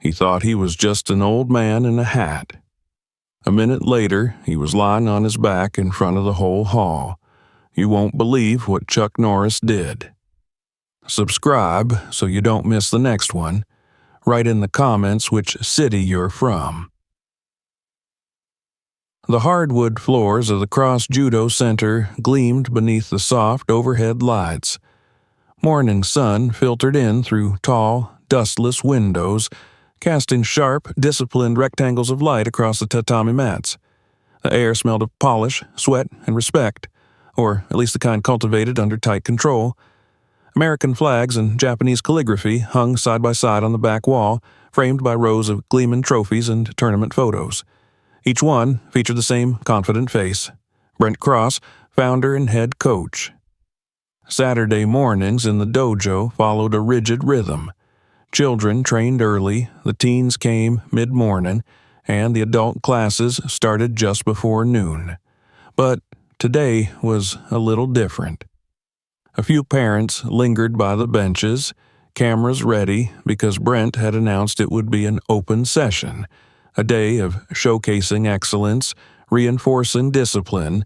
He thought he was just an old man in a hat. A minute later, he was lying on his back in front of the whole hall. You won't believe what Chuck Norris did. Subscribe so you don't miss the next one. Write in the comments which city you're from. The hardwood floors of the Cross Judo Center gleamed beneath the soft overhead lights. Morning sun filtered in through tall, dustless windows, casting sharp, disciplined rectangles of light across the tatami mats. The air smelled of polish, sweat, and respect, or at least the kind cultivated under tight control. American flags and Japanese calligraphy hung side by side on the back wall, framed by rows of gleaming trophies and tournament photos. Each one featured the same confident face, Brent Cross, founder and head coach. Saturday mornings in the dojo followed a rigid rhythm. Children trained early, the teens came mid-morning, and the adult classes started just before noon. But today was a little different. A few parents lingered by the benches, cameras ready because Brent had announced it would be an open session, a day of showcasing excellence, reinforcing discipline,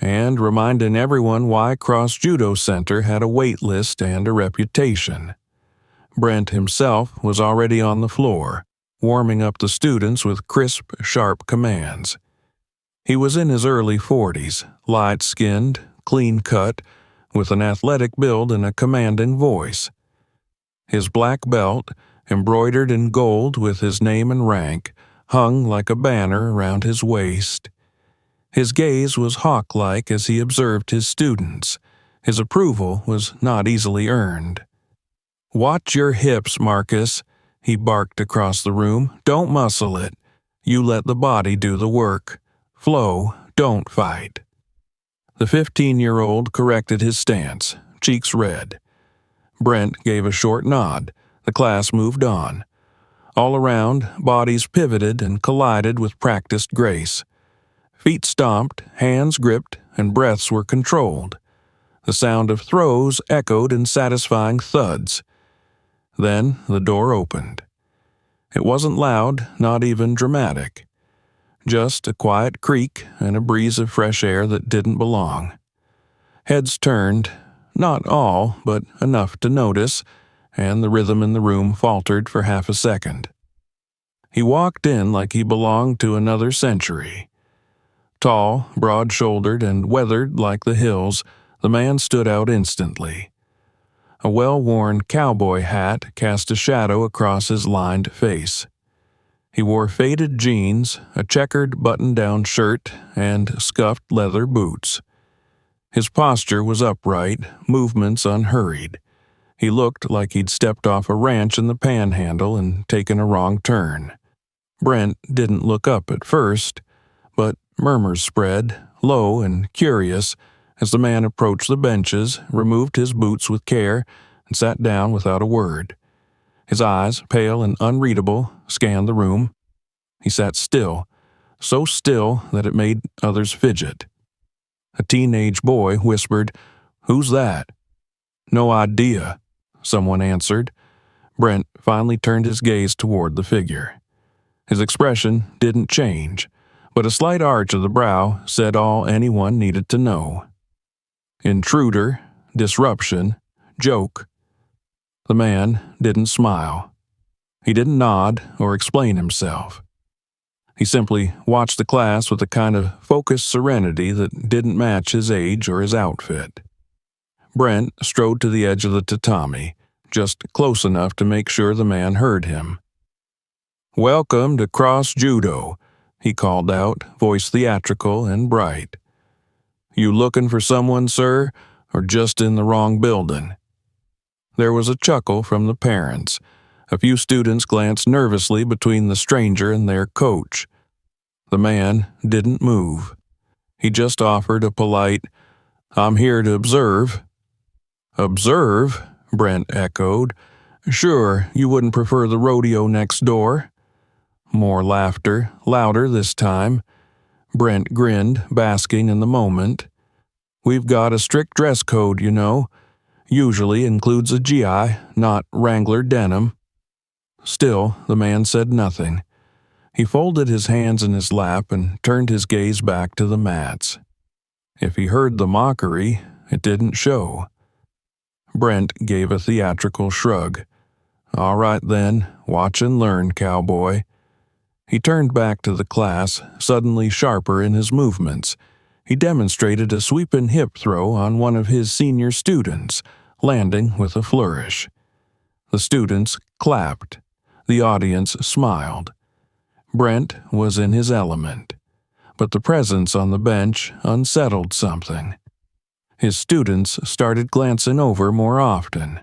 and reminding everyone why Cross Judo Center had a wait list and a reputation. Brent himself was already on the floor, warming up the students with crisp, sharp commands. He was in his early 40s, light-skinned, clean-cut, with an athletic build and a commanding voice. His black belt, embroidered in gold with his name and rank, hung like a banner around his waist. His gaze was hawk-like as he observed his students. His approval was not easily earned. "Watch your hips, Marcus," he barked across the room. "Don't muscle it. You let the body do the work. Flow, don't fight." The 15-year-old corrected his stance, cheeks red. Brent gave a short nod. The class moved on. All around, bodies pivoted and collided with practiced grace. Feet stomped, hands gripped, and breaths were controlled. The sound of throws echoed in satisfying thuds. Then the door opened. It wasn't loud, not even dramatic. Just a quiet creak and a breeze of fresh air that didn't belong. Heads turned, not all, but enough to notice, and the rhythm in the room faltered for half a second. He walked in like he belonged to another century. Tall, broad-shouldered, and weathered like the hills, the man stood out instantly. A well-worn cowboy hat cast a shadow across his lined face. He wore faded jeans, a checkered button-down shirt, and scuffed leather boots. His posture was upright, movements unhurried. He looked like he'd stepped off a ranch in the Panhandle and taken a wrong turn. Brent didn't look up at first, but murmurs spread, low and curious, as the man approached the benches, removed his boots with care, and sat down without a word. His eyes, pale and unreadable, scanned the room. He sat still, so still that it made others fidget. A teenage boy whispered, "Who's that?" "No idea," someone answered. Brent finally turned his gaze toward the figure. His expression didn't change, but a slight arch of the brow said all anyone needed to know. Intruder, disruption, joke. The man didn't smile. He didn't nod or explain himself. He simply watched the class with a kind of focused serenity that didn't match his age or his outfit. Brent strode to the edge of the tatami, just close enough to make sure the man heard him. "Welcome to Cross Judo," he called out, voice theatrical and bright. "You looking for someone, sir, or just in the wrong building?" There was a chuckle from the parents. A few students glanced nervously between the stranger and their coach. The man didn't move. He just offered a polite, "I'm here to observe." "Observe?" Brent echoed. "Sure, you wouldn't prefer the rodeo next door?" More laughter, louder this time. Brent grinned, basking in the moment. "We've got a strict dress code, you know. Usually includes a GI, not Wrangler denim." Still, the man said nothing. He folded his hands in his lap and turned his gaze back to the mats. If he heard the mockery, it didn't show. Brent gave a theatrical shrug. All right then, watch and learn, cowboy. He turned back to the class, suddenly sharper in his movements. He demonstrated a sweeping hip throw on one of his senior students, landing with a flourish. The students clapped. The audience smiled. Brent was in his element, but the presence on the bench unsettled something. His students started glancing over more often.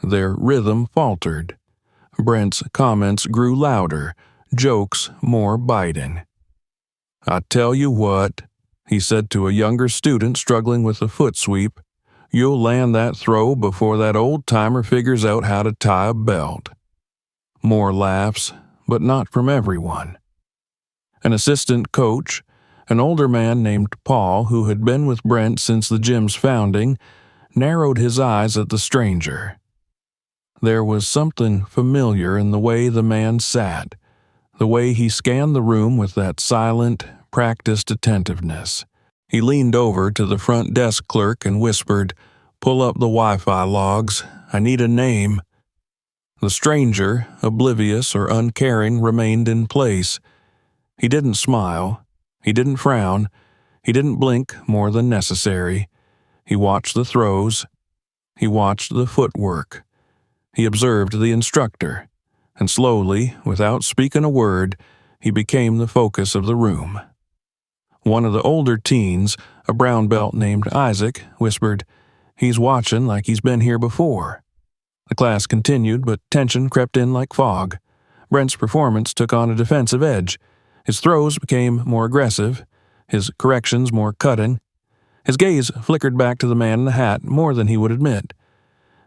Their rhythm faltered. Brent's comments grew louder, jokes more biting. I tell you what, he said to a younger student struggling with a foot sweep, you'll land that throw before that old-timer figures out how to tie a belt. More laughs, but not from everyone. An assistant coach, an older man named Paul who had been with Brent since the gym's founding, narrowed his eyes at the stranger. There was something familiar in the way the man sat, the way he scanned the room with that silent, practiced attentiveness. He leaned over to the front desk clerk and whispered, "Pull up the Wi-Fi logs. I need a name." The stranger, oblivious or uncaring, remained in place. He didn't smile. He didn't frown. He didn't blink more than necessary. He watched the throws. He watched the footwork. He observed the instructor, and slowly, without speaking a word, he became the focus of the room. One of the older teens, a brown belt named Isaac, whispered, "He's watching like he's been here before." The class continued, but tension crept in like fog. Brent's performance took on a defensive edge. His throws became more aggressive, his corrections more cutting. His gaze flickered back to the man in the hat more than he would admit.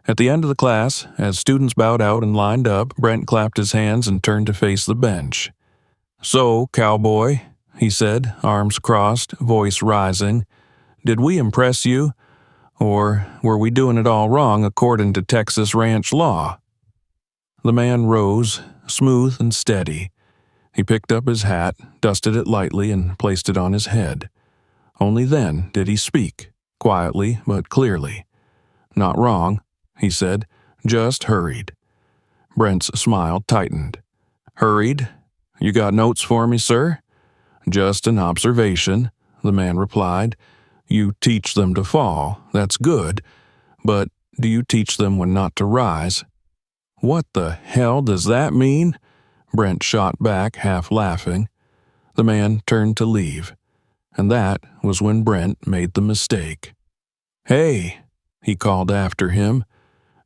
At the end of the class, as students bowed out and lined up, Brent clapped his hands and turned to face the bench. "So, cowboy," he said, arms crossed, voice rising, "did we impress you? Or were we doing it all wrong according to Texas ranch law?" The man rose, smooth and steady. He picked up his hat, dusted it lightly, and placed it on his head. Only then did he speak, quietly but clearly. "Not wrong," he said, "just hurried." Brent's smile tightened. "Hurried? You got notes for me, sir?" "Just an observation," the man replied. "You teach them to fall, that's good, but do you teach them when not to rise?" "What the hell does that mean?" Brent shot back, half laughing. The man turned to leave, and that was when Brent made the mistake. "Hey," he called after him,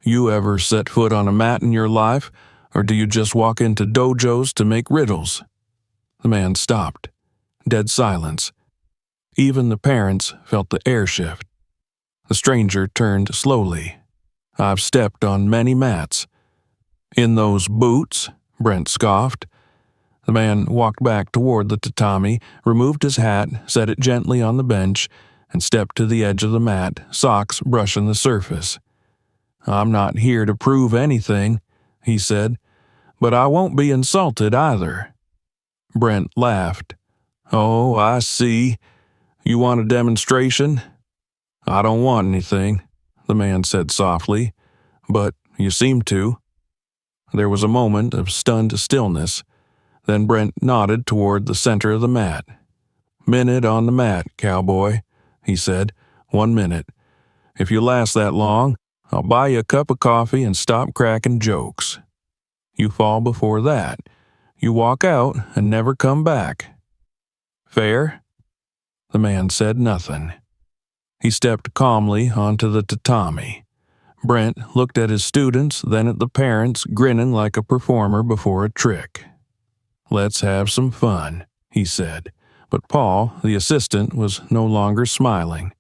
"you ever set foot on a mat in your life, or do you just walk into dojos to make riddles?" The man stopped. Dead silence. Even the parents felt the air shift. The stranger turned slowly. "I've stepped on many mats." "In those boots?" Brent scoffed. The man walked back toward the tatami, removed his hat, set it gently on the bench, and stepped to the edge of the mat, socks brushing the surface. "I'm not here to prove anything," he said, "but I won't be insulted either." Brent laughed. "Oh, I see. You want a demonstration?" "I don't want anything," the man said softly, "but you seem to." There was a moment of stunned stillness. Then Brent nodded toward the center of the mat. "Minute on the mat, cowboy," he said. "1 minute. If you last that long, I'll buy you a cup of coffee and stop cracking jokes. You fall before that. You walk out and never come back. Fair?" The man said nothing. He stepped calmly onto the tatami. Brent looked at his students, then at the parents, grinning like a performer before a trick. "Let's have some fun," he said, but Paul, the assistant, was no longer smiling.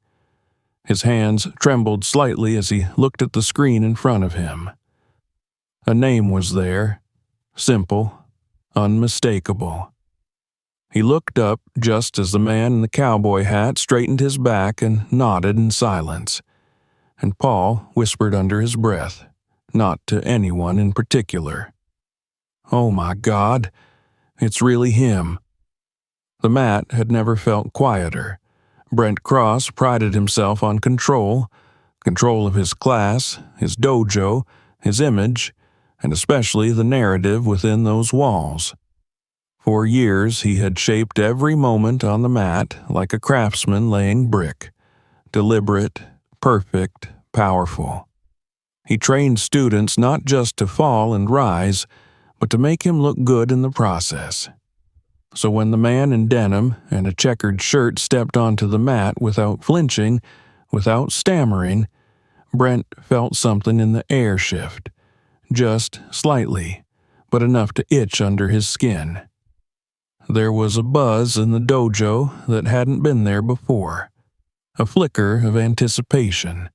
His hands trembled slightly as he looked at the screen in front of him. A name was there, simple, unmistakable. He looked up just as the man in the cowboy hat straightened his back and nodded in silence. And Paul whispered under his breath, not to anyone in particular. Oh my God, it's really him. The mat had never felt quieter. Brent Cross prided himself on control of his class, his dojo, his image, and especially the narrative within those walls. For years he had shaped every moment on the mat like a craftsman laying brick. Deliberate, perfect, powerful. He trained students not just to fall and rise, but to make him look good in the process. So when the man in denim and a checkered shirt stepped onto the mat without flinching, without stammering, Brent felt something in the air shift. Just slightly, but enough to itch under his skin. There was a buzz in the dojo that hadn't been there before. A flicker of anticipation.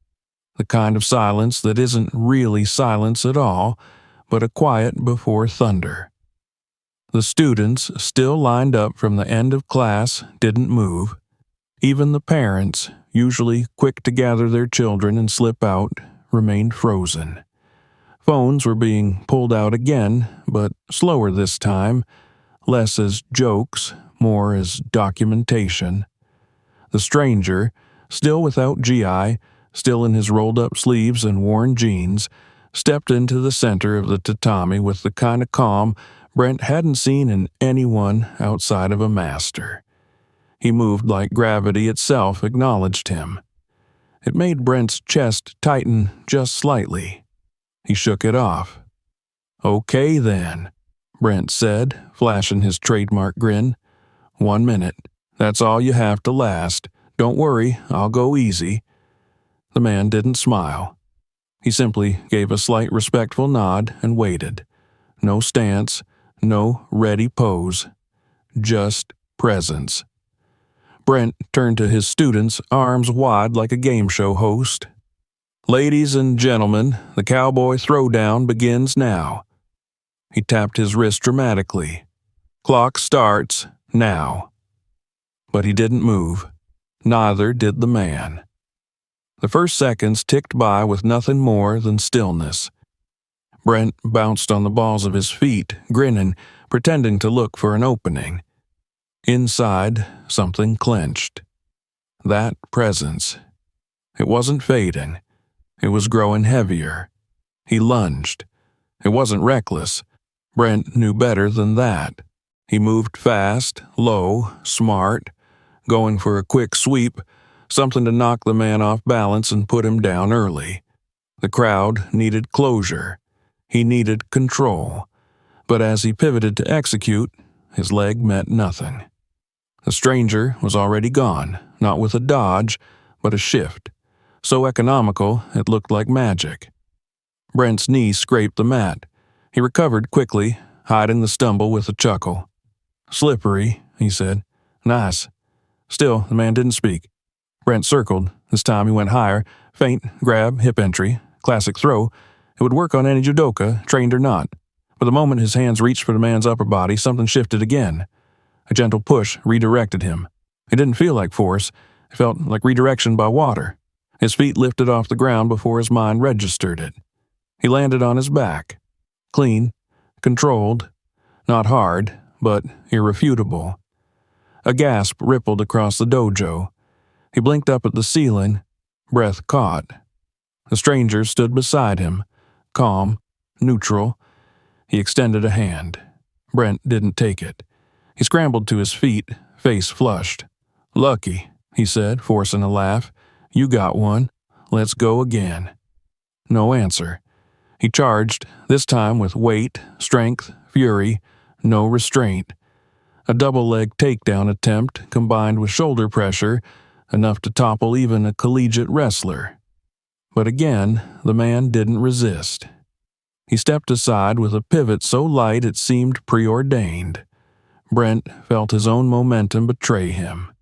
The kind of silence that isn't really silence at all, but a quiet before thunder. The students, still lined up from the end of class, didn't move. Even the parents, usually quick to gather their children and slip out, remained frozen. Phones were being pulled out again, but slower this time, less as jokes, more as documentation. The stranger, still without GI, still in his rolled-up sleeves and worn jeans, stepped into the center of the tatami with the kind of calm Brent hadn't seen in anyone outside of a master. He moved like gravity itself acknowledged him. It made Brent's chest tighten just slightly. He shook it off. "Okay, then," Brent said, flashing his trademark grin. "1 minute. That's all you have to last. Don't worry, I'll go easy." The man didn't smile. He simply gave a slight respectful nod and waited. No stance, no ready pose. Just presence. Brent turned to his students, arms wide like a game show host. "Ladies and gentlemen, the Cowboy Throwdown begins now." He tapped his wrist dramatically. "Clock starts now." But he didn't move. Neither did the man. The first seconds ticked by with nothing more than stillness. Brent bounced on the balls of his feet, grinning, pretending to look for an opening. Inside, something clenched. That presence. It wasn't fading. It was growing heavier. He lunged. It wasn't reckless. Brent knew better than that. He moved fast, low, smart, going for a quick sweep, something to knock the man off balance and put him down early. The crowd needed closure. He needed control. But as he pivoted to execute, his leg met nothing. The stranger was already gone, not with a dodge, but a shift. So economical, it looked like magic. Brent's knee scraped the mat. He recovered quickly, hiding the stumble with a chuckle. "Slippery," he said. "Nice." Still, the man didn't speak. Brent circled. This time he went higher. Feint, grab, hip entry. Classic throw. It would work on any judoka, trained or not. But the moment his hands reached for the man's upper body, something shifted again. A gentle push redirected him. It didn't feel like force. It felt like redirection by water. His feet lifted off the ground before his mind registered it. He landed on his back. Clean, controlled, not hard, but irrefutable. A gasp rippled across the dojo. He blinked up at the ceiling, breath caught. The stranger stood beside him, calm, neutral. He extended a hand. Brent didn't take it. He scrambled to his feet, face flushed. "Lucky," he said, forcing a laugh. "You got one. Let's go again." No answer. He charged, this time with weight, strength, fury, no restraint. A double-leg takedown attempt combined with shoulder pressure, enough to topple even a collegiate wrestler. But again, the man didn't resist. He stepped aside with a pivot so light it seemed preordained. Brent felt his own momentum betray him.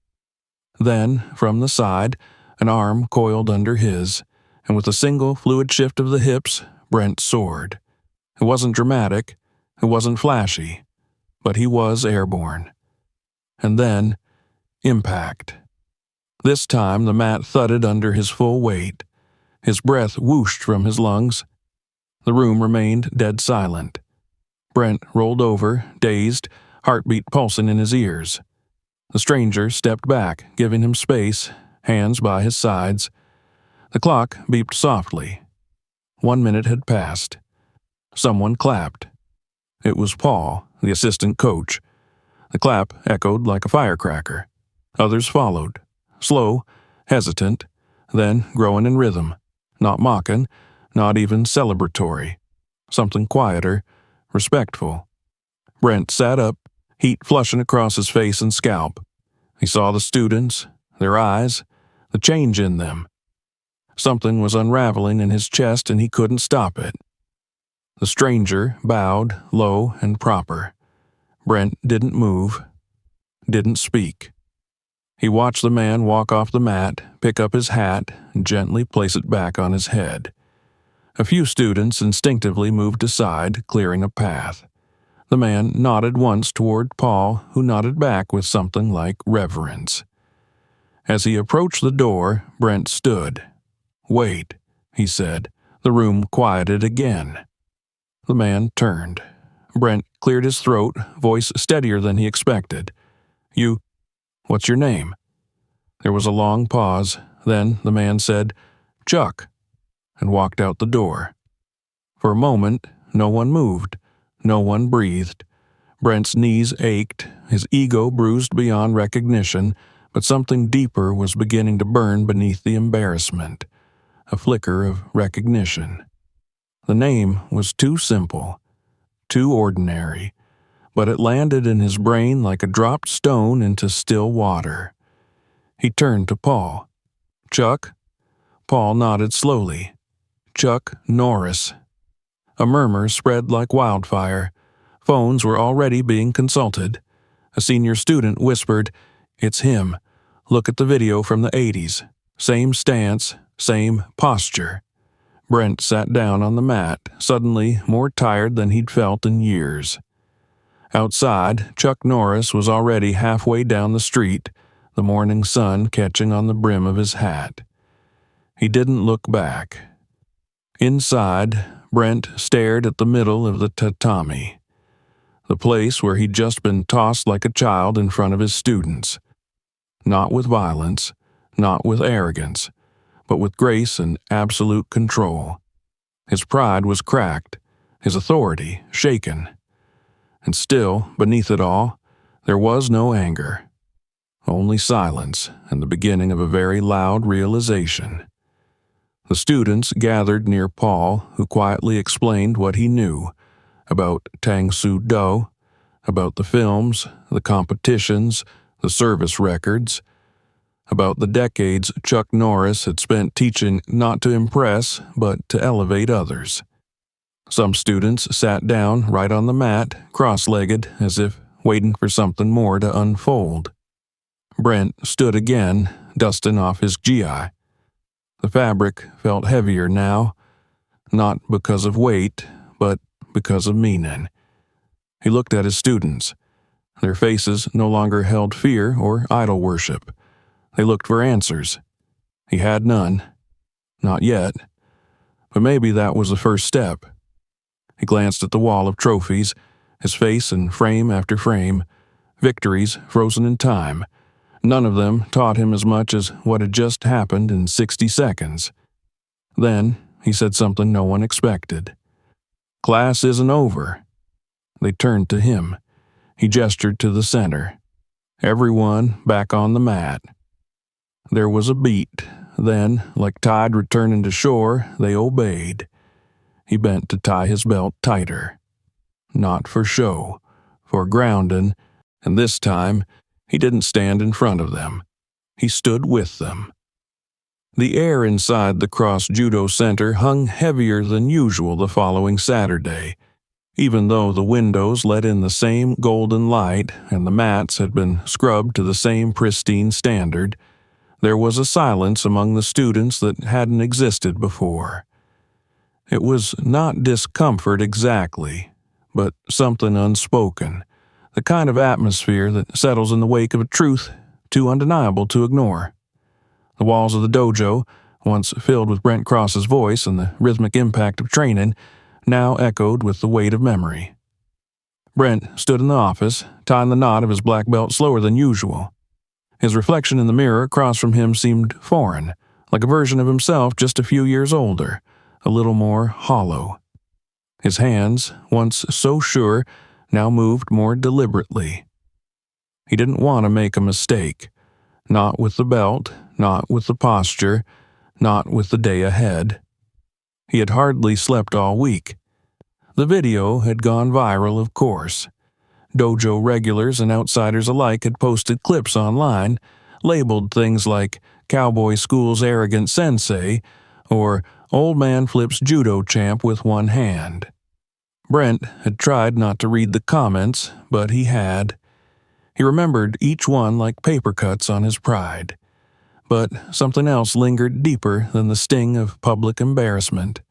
Then, from the side, an arm coiled under his, and with a single fluid shift of the hips, Brent soared. It wasn't dramatic, it wasn't flashy, but he was airborne. And then, impact. This time the mat thudded under his full weight. His breath whooshed from his lungs. The room remained dead silent. Brent rolled over, dazed, heartbeat pulsing in his ears. The stranger stepped back, giving him space, hands by his sides. The clock beeped softly. 1 minute had passed. Someone clapped. It was Paul, the assistant coach. The clap echoed like a firecracker. Others followed, slow, hesitant, then growing in rhythm, not mocking, not even celebratory. Something quieter, respectful. Brent sat up, heat flushing across his face and scalp. He saw the students, their eyes, the change in them. Something was unraveling in his chest and he couldn't stop it. The stranger bowed, low and proper. Brent didn't move, didn't speak. He watched the man walk off the mat, pick up his hat, and gently place it back on his head. A few students instinctively moved aside, clearing a path. The man nodded once toward Paul, who nodded back with something like reverence. As he approached the door, Brent stood. "Wait," he said. The room quieted again. The man turned. Brent cleared his throat, voice steadier than he expected. What's your name?" There was a long pause. Then the man said, "Chuck," and walked out the door. For a moment, no one moved. No one breathed. Brent's knees ached, his ego bruised beyond recognition, but something deeper was beginning to burn beneath the embarrassment. A flicker of recognition. The name was too simple, too ordinary, but it landed in his brain like a dropped stone into still water. He turned to Paul. "Chuck?" Paul nodded slowly. "Chuck Norris." A murmur spread like wildfire. Phones were already being consulted. A senior student whispered, "It's him. Look at the video from the 80s. Same stance, same posture." Brent sat down on the mat, suddenly more tired than he'd felt in years. Outside, Chuck Norris was already halfway down the street, the morning sun catching on the brim of his hat. He didn't look back. Inside, Brent stared at the middle of the tatami, the place where he'd just been tossed like a child in front of his students. Not with violence, not with arrogance, but with grace and absolute control. His pride was cracked, his authority shaken. And still, beneath it all, there was no anger. Only silence and the beginning of a very loud realization. The students gathered near Paul, who quietly explained what he knew about Judo, about the films, the competitions, the service records, about the decades Chuck Norris had spent teaching not to impress, but to elevate others. Some students sat down right on the mat, cross-legged, as if waiting for something more to unfold. Brent stood again, dusting off his GI. The fabric felt heavier now, not because of weight, but because of meaning. He looked at his students. Their faces no longer held fear or idol worship. They looked for answers. He had none. Not yet. But maybe that was the first step. He glanced at the wall of trophies, his face in frame after frame, victories frozen in time. None of them taught him as much as what had just happened in 60 seconds. Then he said something no one expected. "Class isn't over." They turned to him. He gestured to the center. Everyone back on the mat. There was a beat. Then, like tide returning to shore, they obeyed. He bent to tie his belt tighter. Not for show, for grounding, and this time he didn't stand in front of them. He stood with them. The air inside the Cross Judo Center hung heavier than usual the following Saturday. Even though the windows let in the same golden light and the mats had been scrubbed to the same pristine standard, there was a silence among the students that hadn't existed before. It was not discomfort exactly, but something unspoken, the kind of atmosphere that settles in the wake of a truth too undeniable to ignore. The walls of the dojo, once filled with Brent Cross's voice and the rhythmic impact of training, now echoed with the weight of memory. Brent stood in the office, tying the knot of his black belt slower than usual. His reflection in the mirror across from him seemed foreign, like a version of himself just a few years older, a little more hollow. His hands, once so sure, now moved more deliberately. He didn't want to make a mistake. Not with the belt, not with the posture, not with the day ahead. He had hardly slept all week. The video had gone viral, of course. Dojo regulars and outsiders alike had posted clips online, labeled things like Cowboy School's arrogant sensei or Old Man flips judo champ with one hand. Brent had tried not to read the comments, but he had. He remembered each one like paper cuts on his pride. But something else lingered deeper than the sting of public embarrassment.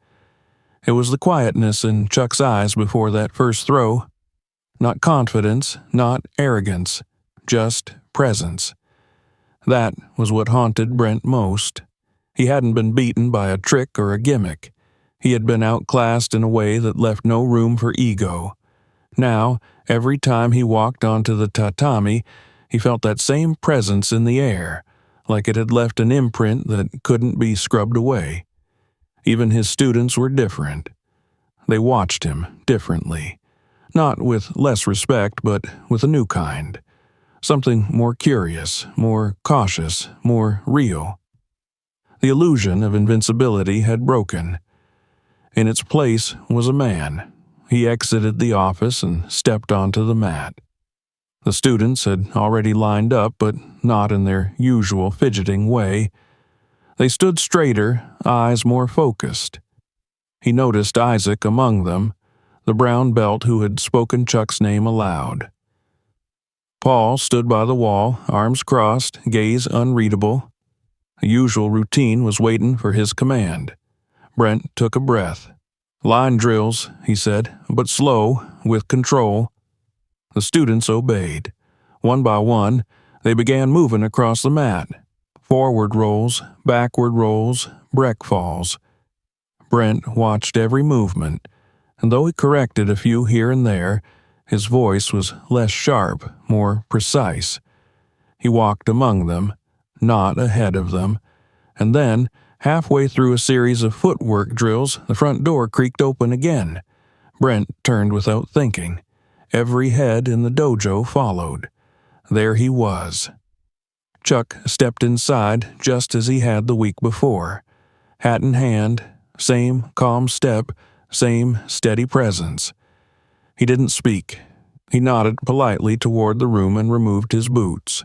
It was the quietness in Chuck's eyes before that first throw. Not confidence, not arrogance, just presence. That was what haunted Brent most. He hadn't been beaten by a trick or a gimmick. He had been outclassed in a way that left no room for ego. Now, every time he walked onto the tatami, he felt that same presence in the air, like it had left an imprint that couldn't be scrubbed away. Even his students were different. They watched him differently. Not with less respect, but with a new kind. Something more curious, more cautious, more real. The illusion of invincibility had broken. In its place was a man. He exited the office and stepped onto the mat. The students had already lined up, but not in their usual fidgeting way. They stood straighter, eyes more focused. He noticed Isaac among them, the brown belt who had spoken Chuck's name aloud. Paul stood by the wall, arms crossed, gaze unreadable. The usual routine was waiting for his command. Brent took a breath. "Line drills," he said, "but slow, with control." The students obeyed. One by one, they began moving across the mat. Forward rolls, backward rolls, break falls. Brent watched every movement, and though he corrected a few here and there, his voice was less sharp, more precise. He walked among them, not ahead of them, and then, halfway through a series of footwork drills, the front door creaked open again. Brent turned without thinking. Every head in the dojo followed. There he was. Chuck stepped inside just as he had the week before. Hat in hand, same calm step, same steady presence. He didn't speak. He nodded politely toward the room and removed his boots.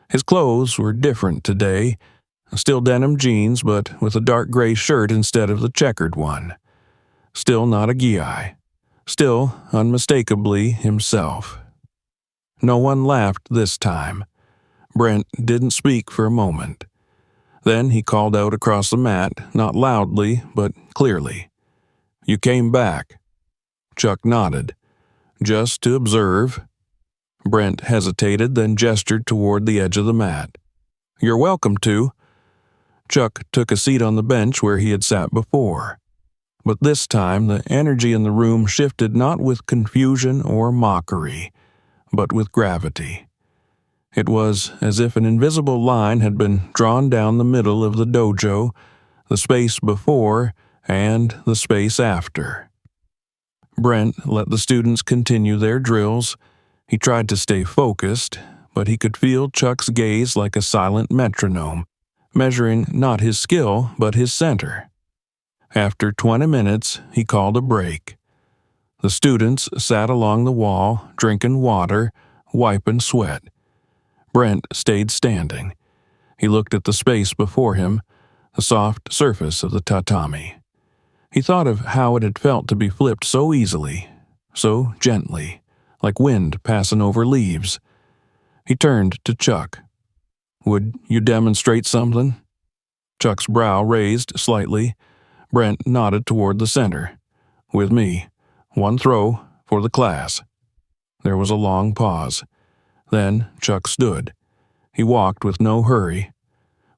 His clothes were different today. Still denim jeans, but with a dark gray shirt instead of the checkered one. Still not a gi. Still unmistakably himself. No one laughed this time. Brent didn't speak for a moment. Then he called out across the mat, not loudly, but clearly. "You came back." Chuck nodded. "Just to observe." Brent hesitated, then gestured toward the edge of the mat. "You're welcome to." Chuck took a seat on the bench where he had sat before. But this time the energy in the room shifted not with confusion or mockery, but with gravity. It was as if an invisible line had been drawn down the middle of the dojo, the space before and the space after. Brent let the students continue their drills. He tried to stay focused, but he could feel Chuck's gaze like a silent metronome, measuring not his skill but his center. After 20 minutes, he called a break. The students sat along the wall, drinking water, wiping sweat. Brent stayed standing. He looked at the space before him, the soft surface of the tatami. He thought of how it had felt to be flipped so easily, so gently, like wind passing over leaves. He turned to Chuck. "Would you demonstrate something?" Chuck's brow raised slightly. Brent nodded toward the center. "With me. One throw for the class." There was a long pause. Then Chuck stood. He walked with no hurry.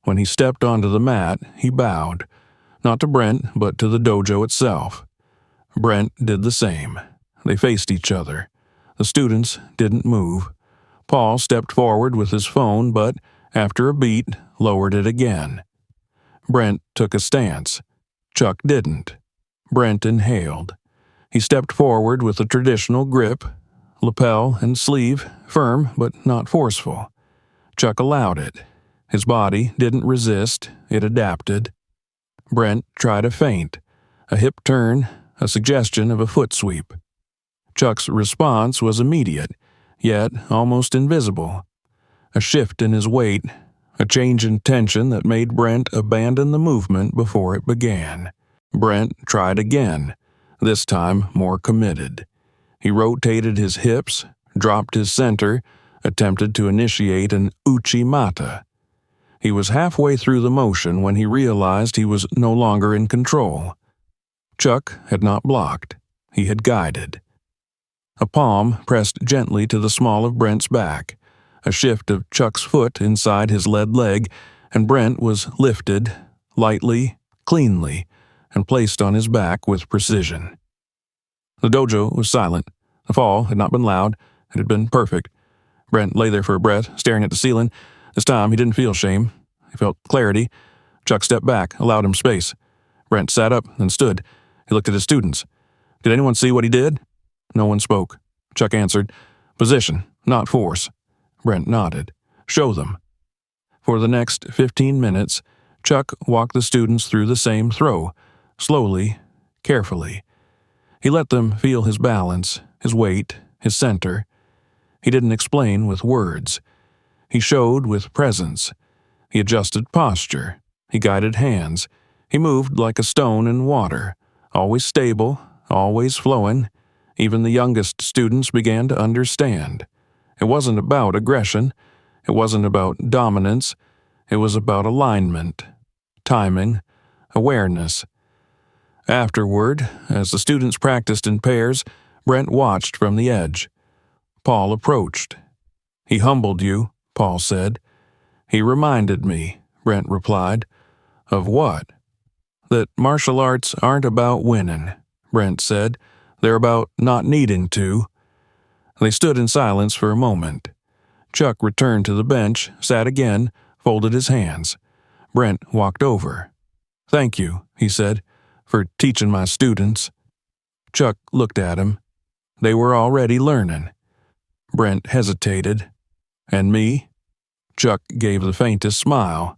When he stepped onto the mat, he bowed, not to Brent, but to the dojo itself. Brent did the same. They faced each other. The students didn't move. Paul stepped forward with his phone, but, after a beat, lowered it again. Brent took a stance. Chuck didn't. Brent inhaled. He stepped forward with a traditional grip, lapel and sleeve, firm but not forceful. Chuck allowed it. His body didn't resist, it adapted. Brent tried a feint, a hip turn, a suggestion of a foot sweep. Chuck's response was immediate, yet almost invisible. A shift in his weight, a change in tension that made Brent abandon the movement before it began. Brent tried again, this time more committed. He rotated his hips, dropped his center, attempted to initiate an uchimata. He was halfway through the motion when he realized he was no longer in control. Chuck had not blocked. He had guided. A palm pressed gently to the small of Brent's back, a shift of Chuck's foot inside his lead leg, and Brent was lifted, lightly, cleanly, and placed on his back with precision. The dojo was silent. The fall had not been loud. It had been perfect. Brent lay there for a breath, staring at the ceiling. This time he didn't feel shame. He felt clarity. Chuck stepped back, allowed him space. Brent sat up, then stood. He looked at his students. Did anyone see what he did? No one spoke. Chuck answered, "Position, not force." Brent nodded. "Show them." For the next 15 minutes, Chuck walked the students through the same throw, slowly, carefully. He let them feel his balance, his weight, his center. He didn't explain with words. He showed with presence. He adjusted posture. He guided hands. He moved like a stone in water, always stable, always flowing. Even the youngest students began to understand. It wasn't about aggression. It wasn't about dominance. It was about alignment, timing, awareness. Afterward, as the students practiced in pairs, Brent watched from the edge. Paul approached. "He humbled you," Paul said. "He reminded me," Brent replied. "Of what?" "That martial arts aren't about winning," Brent said. "They're about not needing to." They stood in silence for a moment. Chuck returned to the bench, sat again, folded his hands. Brent walked over. "Thank you," he said, "for teaching my students." Chuck looked at him. They were already learning. Brent hesitated. "And me?" Chuck gave the faintest smile.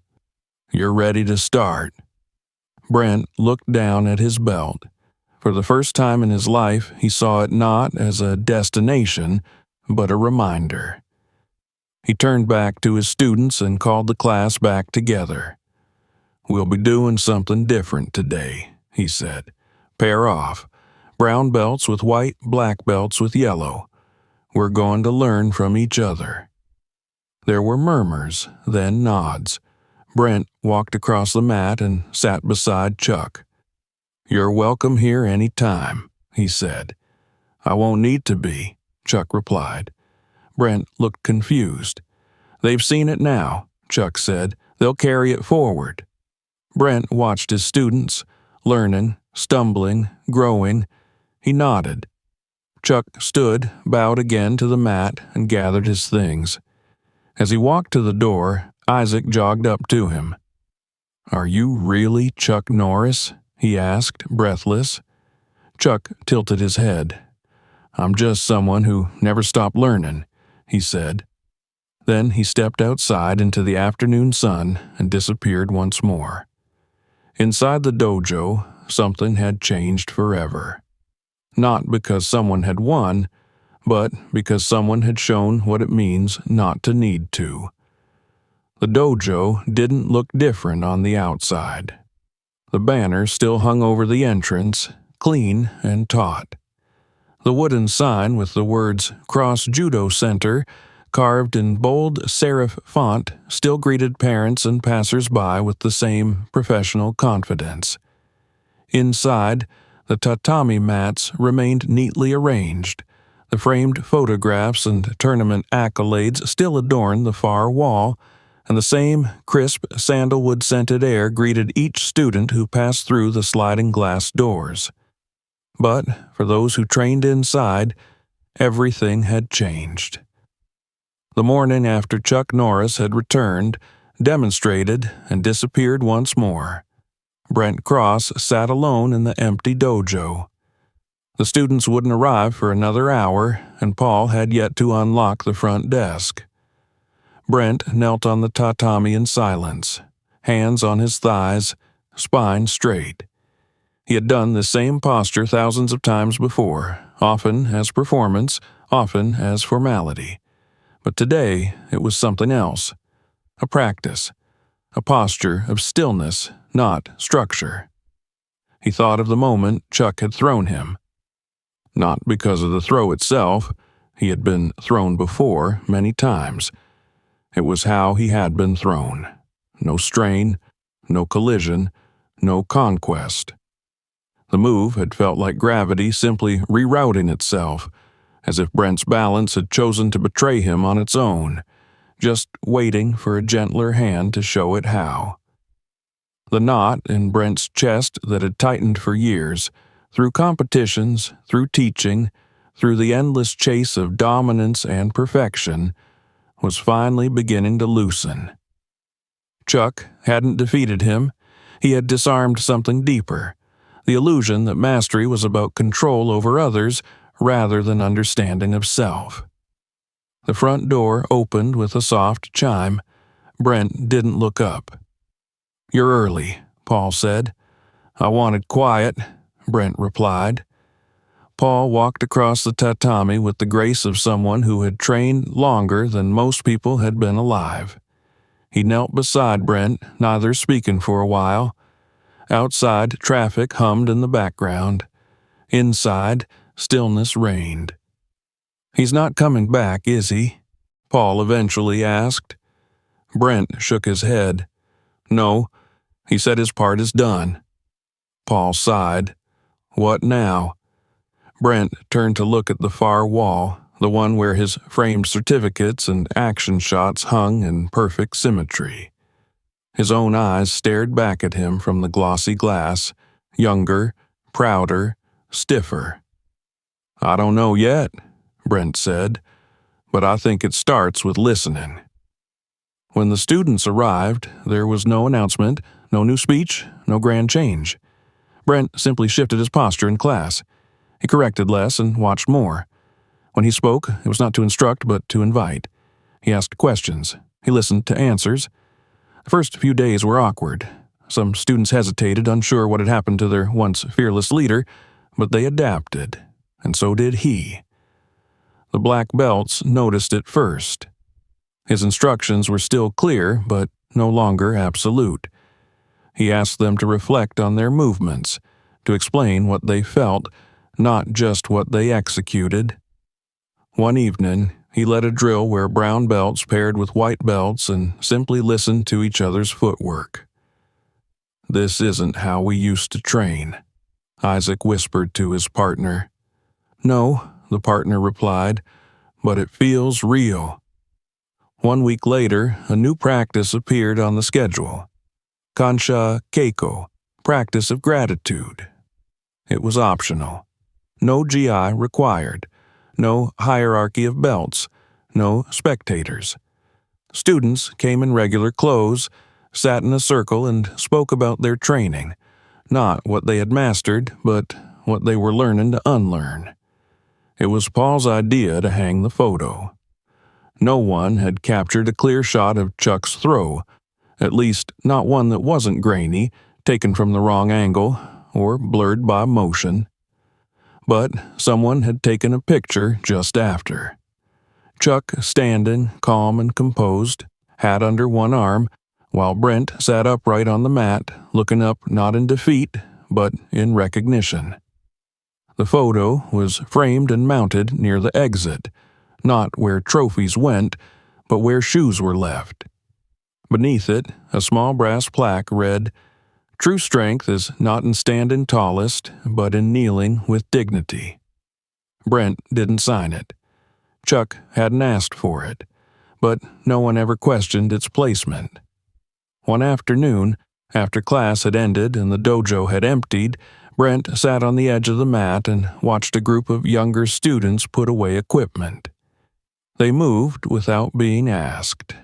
"You're ready to start." Brent looked down at his belt. For the first time in his life, he saw it not as a destination, but a reminder. He turned back to his students and called the class back together. "We'll be doing something different today," he said. "Pair off. Brown belts with white, black belts with yellow. We're going to learn from each other." There were murmurs, then nods. Brent walked across the mat and sat beside Chuck. "You're welcome here any time," he said. "I won't need to be," Chuck replied. Brent looked confused. "They've seen it now," Chuck said. "They'll carry it forward." Brent watched his students, learning, stumbling, growing. He nodded. Chuck stood, bowed again to the mat, and gathered his things. As he walked to the door, Isaac jogged up to him. "Are you really Chuck Norris?" he asked, breathless. Chuck tilted his head. "I'm just someone who never stopped learning," he said. Then he stepped outside into the afternoon sun and disappeared once more. Inside the dojo, something had changed forever. Not because someone had won, but because someone had shown what it means not to need to. The dojo didn't look different on the outside. The banner still hung over the entrance, clean and taut. The wooden sign with the words Cross Judo Center, carved in bold serif font, still greeted parents and passers-by with the same professional confidence. Inside, the tatami mats remained neatly arranged. The framed photographs and tournament accolades still adorned the far wall, and the same crisp, sandalwood-scented air greeted each student who passed through the sliding glass doors. But for those who trained inside, Everything had changed. The morning after Chuck Norris had returned, demonstrated, and disappeared once more, Brent Cross sat alone in the empty dojo. The students wouldn't arrive for another hour, and Paul had yet to unlock the front desk. Brent knelt on the tatami in silence, hands on his thighs, spine straight. He had done the same posture thousands of times before, often as performance, often as formality. But today it was something else. A practice. A posture of stillness, not structure. He thought of the moment Chuck had thrown him. Not because of the throw itself. He had been thrown before many times. It was how he had been thrown. No strain, no collision, no conquest. The move had felt like gravity simply rerouting itself, as if Brent's balance had chosen to betray him on its own, just waiting for a gentler hand to show it how. The knot in Brent's chest that had tightened for years, through competitions, through teaching, through the endless chase of dominance and perfection, was finally beginning to loosen. Chuck hadn't defeated him. He had disarmed something deeper, the illusion that mastery was about control over others rather than understanding of self. The front door opened with a soft chime. Brent didn't look up. "You're early," Paul said. "I wanted quiet," Brent replied. Paul walked across the tatami with the grace of someone who had trained longer than most people had been alive. He knelt beside Brent, neither speaking for a while. Outside, traffic hummed in the background. Inside, stillness reigned. "He's not coming back, is he?" Paul eventually asked. Brent shook his head. "No, he said his part is done." Paul sighed. "What now?" Brent turned to look at the far wall, the one where his framed certificates and action shots hung in perfect symmetry. His own eyes stared back at him from the glossy glass, younger, prouder, stiffer. "I don't know yet," Brent said, "but I think it starts with listening." When the students arrived, there was no announcement, no new speech, no grand change. Brent simply shifted his posture in class. He corrected less and watched more. When he spoke, it was not to instruct but to invite. He asked questions. He listened to answers. The first few days were awkward. Some students hesitated, unsure what had happened to their once fearless leader, but they adapted, and so did he. The black belts noticed it first. His instructions were still clear, but no longer absolute. He asked them to reflect on their movements, to explain what they felt, not just what they executed. One evening, he led a drill where brown belts paired with white belts and simply listened to each other's footwork. "This isn't how we used to train," Isaac whispered to his partner. "No," the partner replied, "but it feels real." 1 week later, a new practice appeared on the schedule. Kansha Keiko, practice of gratitude. It was optional. No GI required. No hierarchy of belts. No spectators. Students came in regular clothes, sat in a circle and spoke about their training, not what they had mastered, but what they were learning to unlearn. It was Paul's idea to hang the photo. No one had captured a clear shot of Chuck's throw, at least not one that wasn't grainy, taken from the wrong angle, or blurred by motion. But someone had taken a picture just after. Chuck standing, calm and composed, hat under one arm, while Brent sat upright on the mat, looking up not in defeat, but in recognition. The photo was framed and mounted near the exit, not where trophies went, but where shoes were left. Beneath it, a small brass plaque read, "True strength is not in standing tallest, but in kneeling with dignity." Brent didn't sign it. Chuck hadn't asked for it, but no one ever questioned its placement. One afternoon, after class had ended and the dojo had emptied, Brent sat on the edge of the mat and watched a group of younger students put away equipment. They moved without being asked,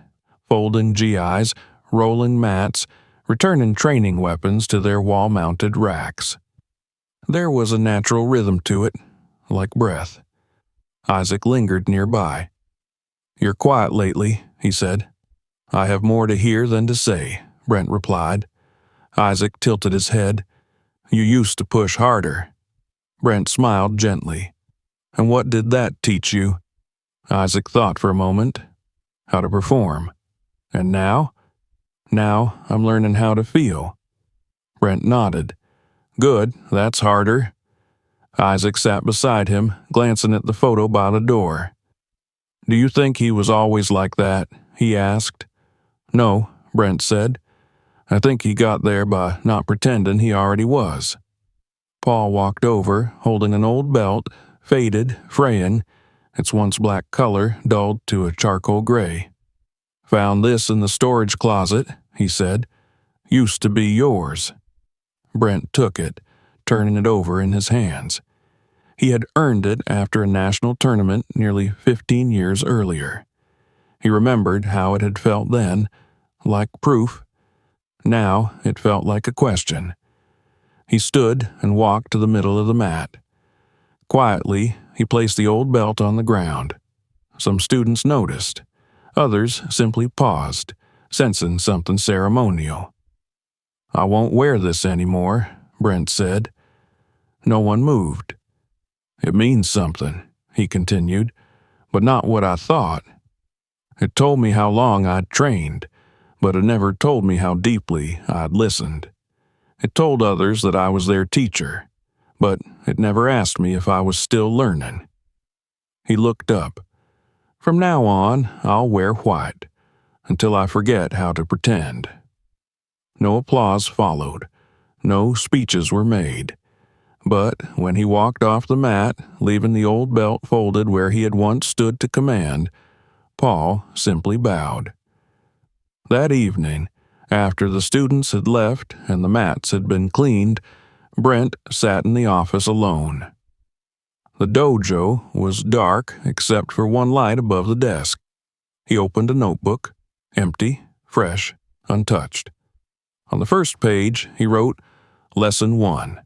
folding GIs, rolling mats, returning training weapons to their wall-mounted racks. There was a natural rhythm to it, like breath. Isaac lingered nearby. "You're quiet lately," he said. "I have more to hear than to say," Brent replied. Isaac tilted his head. "You used to push harder." Brent smiled gently. "And what did that teach you?" Isaac thought for a moment. "How to perform." "And now?" "Now I'm learning how to feel." Brent nodded. "Good, that's harder." Isaac sat beside him, glancing at the photo by the door. "Do you think he was always like that?" he asked. "No," Brent said. "I think he got there by not pretending he already was." Paul walked over, holding an old belt, faded, fraying, its once black color dulled to a charcoal gray. "Found this in the storage closet," he said. "Used to be yours." Brent took it, turning it over in his hands. He had earned it after a national tournament nearly 15 years earlier. He remembered how it had felt then, like proof. Now it felt like a question. He stood and walked to the middle of the mat. Quietly, he placed the old belt on the ground. Some students noticed. Others simply paused, sensing something ceremonial. "I won't wear this anymore," Brent said. No one moved. "It means something," he continued, "but not what I thought. It told me how long I'd trained, but it never told me how deeply I'd listened. It told others that I was their teacher, but it never asked me if I was still learning." He looked up. "From now on, I'll wear white, until I forget how to pretend." No applause followed. No speeches were made. But when he walked off the mat, leaving the old belt folded where he had once stood to command, Paul simply bowed. That evening, after the students had left and the mats had been cleaned, Brent sat in the office alone. The dojo was dark except for one light above the desk. He opened a notebook, empty, fresh, untouched. On the first page, he wrote, "Lesson 1.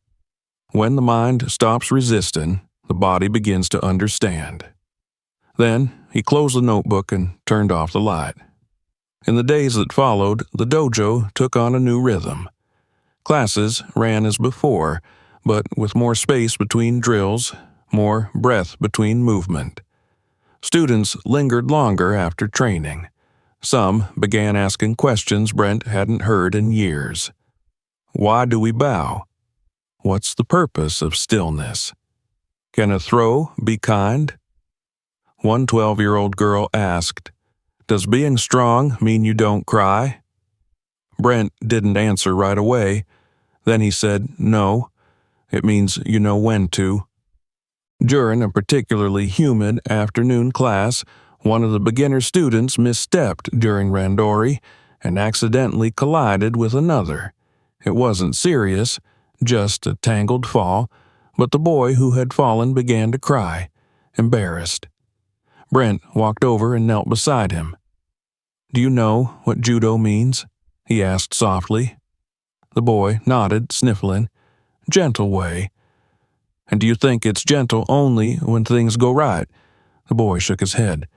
When the mind stops resisting, the body begins to understand." Then he closed the notebook and turned off the light. In the days that followed, the dojo took on a new rhythm. Classes ran as before, but with more space between drills, more breath between movement. Students lingered longer after training. Some began asking questions Brent hadn't heard in years. Why do we bow? What's the purpose of stillness? Can a throw be kind? One 12-year-old girl asked, "Does being strong mean you don't cry?" Brent didn't answer right away. Then he said, "No, it means you know when to." During a particularly humid afternoon class, one of the beginner students misstepped during randori and accidentally collided with another. It wasn't serious, just a tangled fall, but the boy who had fallen began to cry, embarrassed. Brent walked over and knelt beside him. "Do you know what judo means?" he asked softly. The boy nodded, sniffling. "Gentle way." "And do you think it's gentle only when things go right?" The boy shook his head.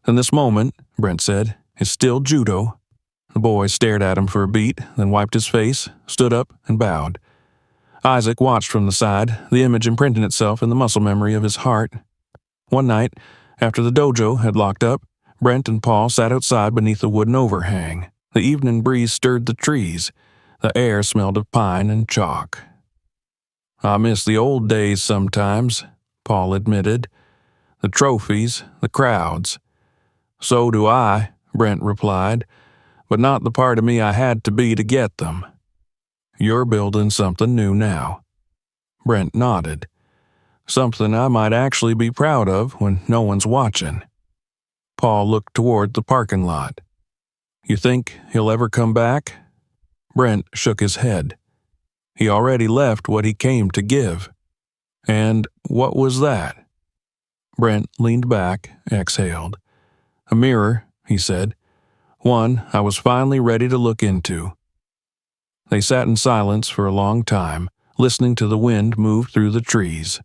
"Then this moment," Brent said, "is still judo." The boy stared at him for a beat, then wiped his face, stood up, and bowed. Isaac watched from the side, the image imprinting itself in the muscle memory of his heart. One night, after the dojo had locked up, Brent and Paul sat outside beneath a wooden overhang. The evening breeze stirred the trees. The air smelled of pine and chalk. "I miss the old days sometimes," Paul admitted. "The trophies, the crowds." "So do I," Brent replied, "but not the part of me I had to be to get them." "You're building something new now." Brent nodded. "Something I might actually be proud of when no one's watching." Paul looked toward the parking lot. "You think he'll ever come back?" Brent shook his head. He already left what he came to give. And what was that? Brent leaned back, exhaled. A mirror, he said. One I was finally ready to look into. They sat in silence for a long time, listening to the wind move through the trees.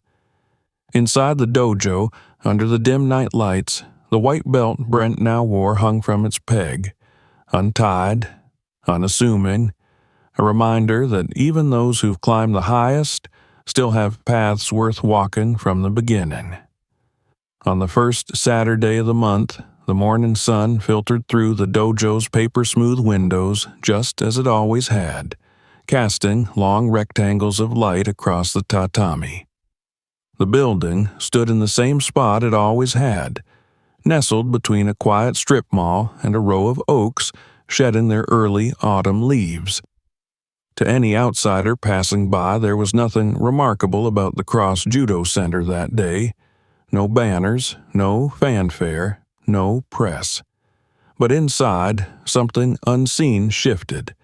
Inside the dojo, under the dim night lights, the white belt Brent now wore hung from its peg, untied, unassuming, a reminder that even those who've climbed the highest still have paths worth walking from the beginning. On the first Saturday of the month, the morning sun filtered through the dojo's paper-smooth windows just as it always had, casting long rectangles of light across the tatami. The building stood in the same spot it always had, nestled between a quiet strip mall and a row of oaks shedding their early autumn leaves. To any outsider passing by, there was nothing remarkable about the Cross Judo Center that day. No banners, no fanfare, no press. But inside, something unseen shifted.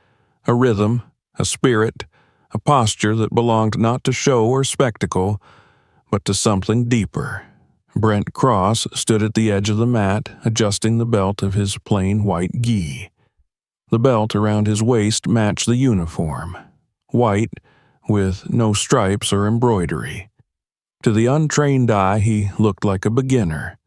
A rhythm, a spirit, a posture that belonged not to show or spectacle, but to something deeper. Brent Cross stood at the edge of the mat, adjusting the belt of his plain white gi. The belt around his waist matched the uniform, white, with no stripes or embroidery. To the untrained eye, he looked like a beginner,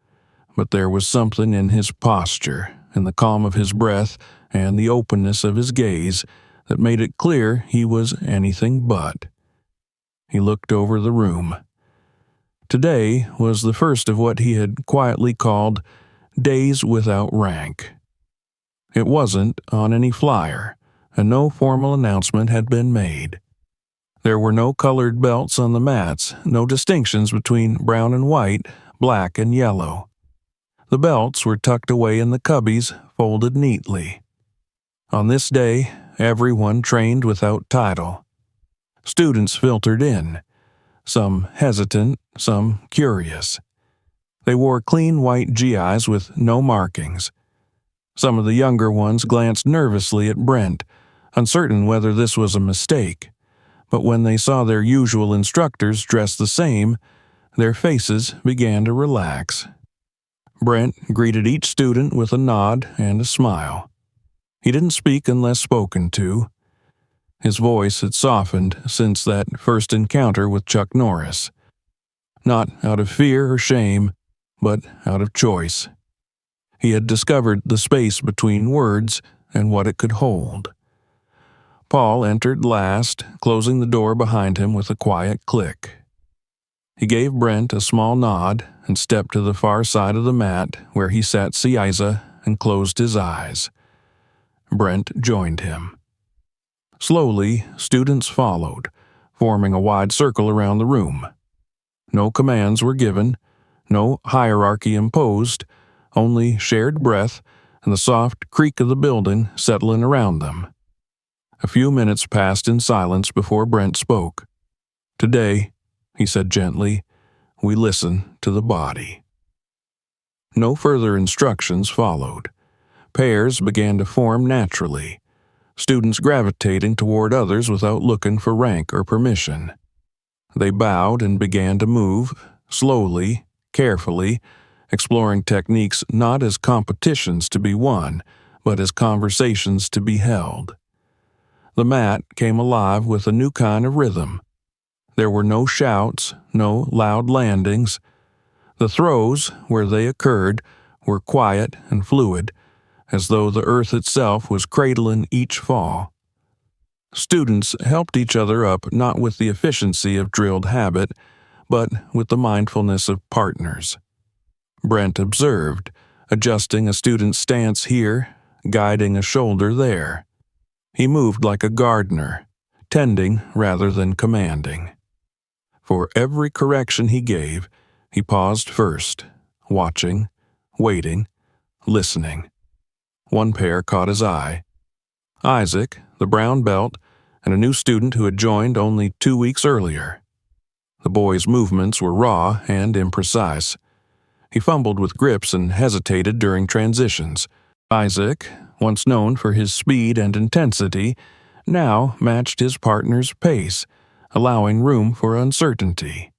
but there was something in his posture, in the calm of his breath, and the openness of his gaze that made it clear he was anything but. He looked over the room. Today was the first of what he had quietly called days without rank. It wasn't on any flyer, and no formal announcement had been made. There were no colored belts on the mats, no distinctions between brown and white, black and yellow. The belts were tucked away in the cubbies, folded neatly. On this day, everyone trained without title. Students filtered in, some hesitant, some curious. They wore clean white GIs with no markings. Some of the younger ones glanced nervously at Brent, uncertain whether this was a mistake. But when they saw their usual instructors dressed the same, their faces began to relax. Brent greeted each student with a nod and a smile. He didn't speak unless spoken to. His voice had softened since that first encounter with Chuck Norris. Not out of fear or shame, but out of choice. He had discovered the space between words and what it could hold. Paul entered last, closing the door behind him with a quiet click. He gave Brent a small nod and stepped to the far side of the mat where he sat siesta and closed his eyes. Brent joined him. Slowly, students followed, forming a wide circle around the room. No commands were given, no hierarchy imposed, only shared breath and the soft creak of the building settling around them. A few minutes passed in silence before Brent spoke. Today, he said gently, we listen to the body. No further instructions followed. Pairs began to form naturally, students gravitating toward others without looking for rank or permission. They bowed and began to move, slowly, carefully, exploring techniques not as competitions to be won, but as conversations to be held. The mat came alive with a new kind of rhythm. There were no shouts, no loud landings. The throws, where they occurred, were quiet and fluid, as though the earth itself was cradling each fall. Students helped each other up not with the efficiency of drilled habit, but with the mindfulness of partners. Brent observed, adjusting a student's stance here, guiding a shoulder there. He moved like a gardener, tending rather than commanding. For every correction he gave, he paused first, watching, waiting, listening. One pair caught his eye. Isaac, the brown belt, and a new student who had joined only 2 weeks earlier. The boy's movements were raw and imprecise. He fumbled with grips and hesitated during transitions. Isaac, once known for his speed and intensity, now matched his partner's pace, allowing room for uncertainty.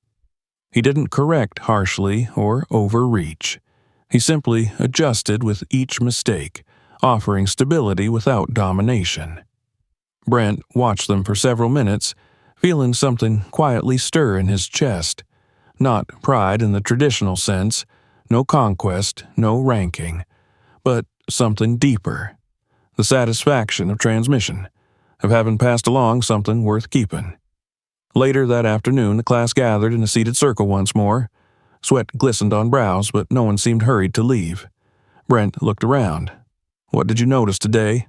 He didn't correct harshly or overreach. He simply adjusted with each mistake, offering stability without domination. Brent watched them for several minutes, feeling something quietly stir in his chest. Not pride in the traditional sense, no conquest, no ranking, but something deeper. The satisfaction of transmission, of having passed along something worth keeping. Later that afternoon, the class gathered in a seated circle once more. Sweat glistened on brows, but no one seemed hurried to leave. Brent looked around. "What did you notice today?"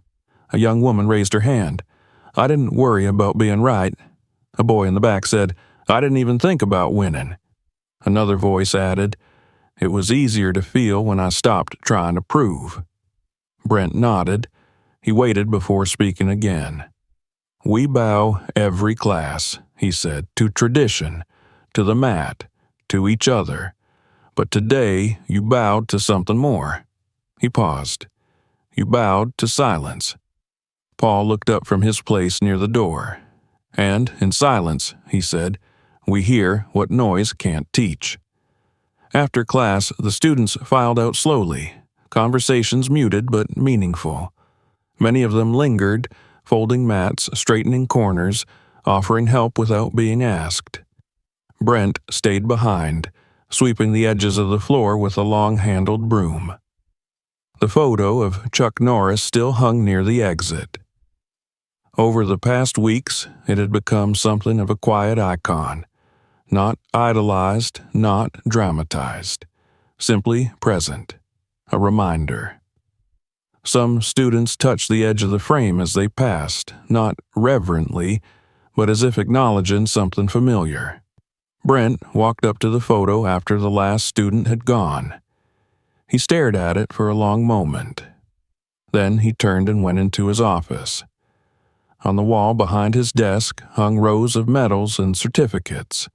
A young woman raised her hand. "I didn't worry about being right." A boy in the back said, "I didn't even think about winning." Another voice added, "It was easier to feel when I stopped trying to prove." Brent nodded. He waited before speaking again. "We bow every class," he said, "to tradition, to the mat, to each other. But today you bowed to something more." He paused. "You bowed to silence." Paul looked up from his place near the door. "And in silence," he said, "we hear what noise can't teach." After class, the students filed out slowly, conversations muted but meaningful. Many of them lingered, folding mats, straightening corners, offering help without being asked. Brent stayed behind, sweeping the edges of the floor with a long-handled broom. The photo of Chuck Norris still hung near the exit. Over the past weeks, it had become something of a quiet icon. Not idolized, not dramatized. Simply present. A reminder. Some students touched the edge of the frame as they passed, not reverently, but as if acknowledging something familiar. Brent walked up to the photo after the last student had gone. He stared at it for a long moment. Then he turned and went into his office. On the wall behind his desk hung rows of medals and certificates.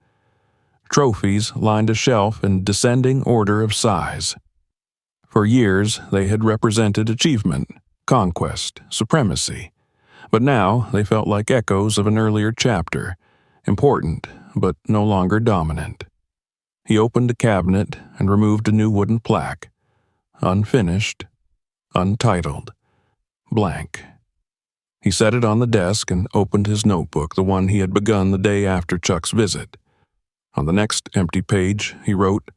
Trophies lined a shelf in descending order of size. For years, they had represented achievement, conquest, supremacy. But now they felt like echoes of an earlier chapter, important, but no longer dominant. He opened a cabinet and removed a new wooden plaque. Unfinished, untitled, blank. He set it on the desk and opened his notebook, the one he had begun the day after Chuck's visit. On the next empty page, he wrote,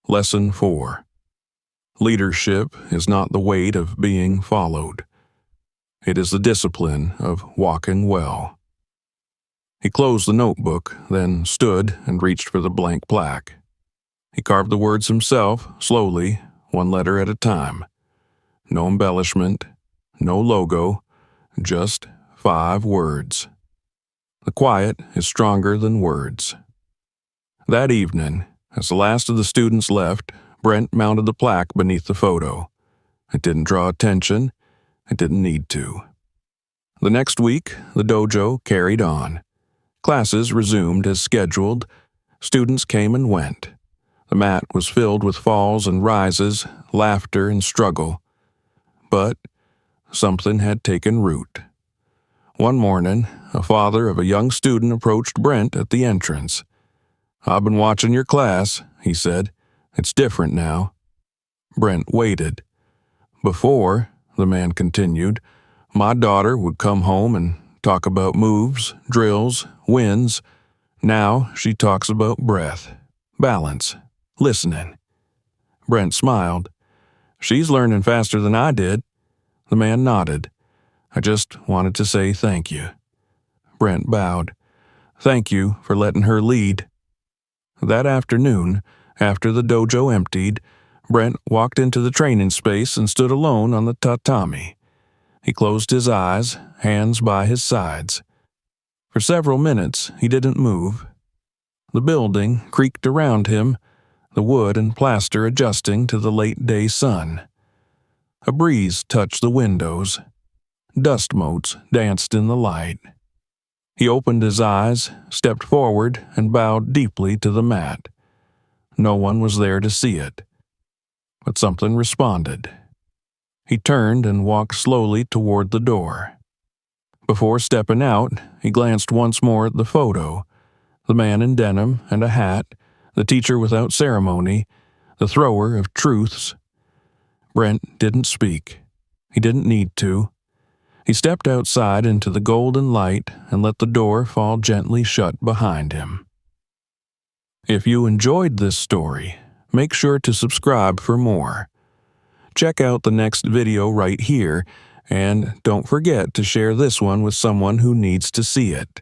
Lesson 4. Leadership is not the weight of being followed. It is the discipline of walking well. He closed the notebook, then stood and reached for the blank plaque. He carved the words himself, slowly, one letter at a time. No embellishment, no logo, just 5 words. The quiet is stronger than words. That evening, as the last of the students left, Brent mounted the plaque beneath the photo. It didn't draw attention. It didn't need to. The next week, the dojo carried on. Classes resumed as scheduled. Students came and went. The mat was filled with falls and rises, laughter and struggle. But something had taken root. One morning, a father of a young student approached Brent at the entrance. "I've been watching your class," he said. "It's different now." Brent waited. "Before," the man continued, "my daughter would come home and talk about moves, drills, wins. Now she talks about breath, balance, listening." Brent smiled. "She's learning faster than I did." The man nodded. "I just wanted to say thank you." Brent bowed. "Thank you for letting her lead." That afternoon, after the dojo emptied, Brent walked into the training space and stood alone on the tatami. He closed his eyes, hands by his sides. For several minutes, he didn't move. The building creaked around him, the wood and plaster adjusting to the late-day sun. A breeze touched the windows. Dust motes danced in the light. He opened his eyes, stepped forward, and bowed deeply to the mat. No one was there to see it. But something responded. He turned and walked slowly toward the door. Before stepping out, he glanced once more at the photo. The man in denim and a hat, the teacher without ceremony, the thrower of truths. Brent didn't speak. He didn't need to. He stepped outside into the golden light and let the door fall gently shut behind him. If you enjoyed this story, make sure to subscribe for more. Check out the next video right here, and don't forget to share this one with someone who needs to see it.